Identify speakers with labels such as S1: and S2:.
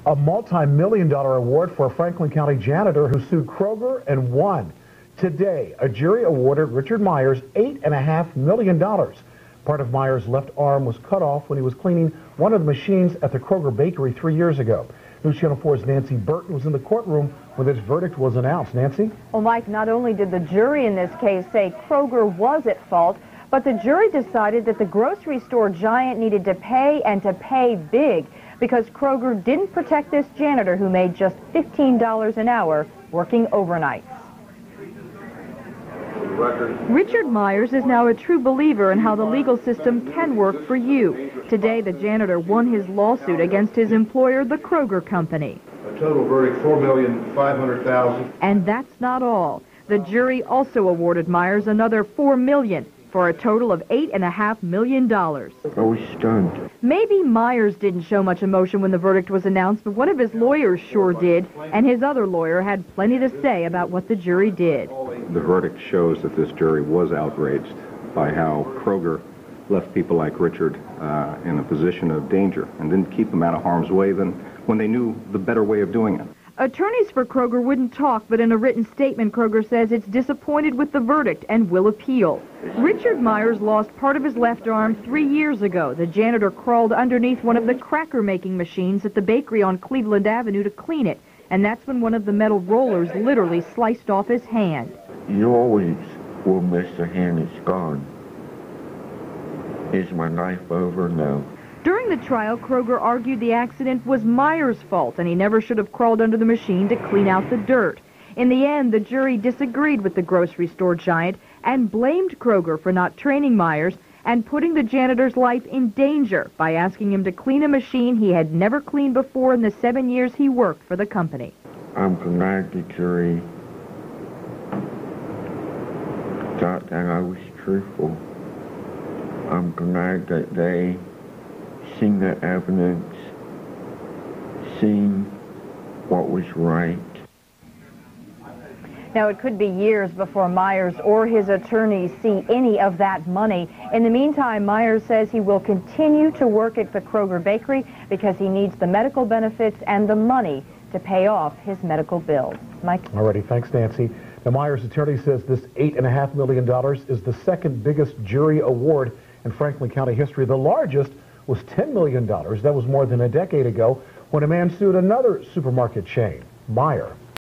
S1: A multi-million-dollar award for a Franklin County janitor who sued Kroger and won. Today, a jury awarded Richard Myers $8.5 million. Part of Myers' left arm was cut off when he was cleaning one of the machines at the Kroger bakery 3 years ago. News Channel 4's Nancy Burton was in the courtroom when this verdict was announced. Nancy?
S2: Well, Mike, not only did the jury in this case say Kroger was at fault, but the jury decided that the grocery store giant needed to pay, and to pay big, because Kroger didn't protect this janitor who made just $15 an hour working overnights. Richard Myers is now a true believer in how the legal system can work for you. Today, the janitor won his lawsuit against his employer, the Kroger Company.
S3: A total verdict, $4,500,000.
S2: And that's not all. The jury also awarded Myers another $4 million, for a total of $8.5 million.
S4: I was stunned.
S2: Maybe Myers didn't show much emotion when the verdict was announced, but one of his lawyers sure did, and his other lawyer had plenty to say about what the jury did.
S5: The verdict shows that this jury was outraged by how Kroger left people like Richard in a position of danger and didn't keep them out of harm's way when they knew the better way of doing it.
S2: Attorneys for Kroger wouldn't talk, but in a written statement, Kroger says it's disappointed with the verdict and will appeal. Richard Myers lost part of his left arm 3 years ago. The janitor crawled underneath one of the cracker-making machines at the bakery on Cleveland Avenue to clean it, and that's when one of the metal rollers literally sliced off his hand.
S4: You always will miss the hand that's gone. Is my life over? No.
S2: During the trial, Kroger argued the accident was Myers' fault and he never should have crawled under the machine to clean out the dirt. In the end, the jury disagreed with the grocery store giant and blamed Kroger for not training Myers and putting the janitor's life in danger by asking him to clean a machine he had never cleaned before in the 7 years he worked for the company.
S4: I'm glad the jury thought that I was truthful. I'm glad that they seen the evidence, seen what was right.
S2: Now, it could be years before Myers or his attorneys see any of that money. In the meantime, Myers says he will continue to work at the Kroger bakery because he needs the medical benefits and the money to pay off his medical bills. Mike?
S1: Alrighty, thanks, Nancy. Now, Myers' attorney says this $8.5 million is the second biggest jury award in Franklin County history. The largest was $10 million. That was more than a decade ago when a man sued another supermarket chain, Meijer.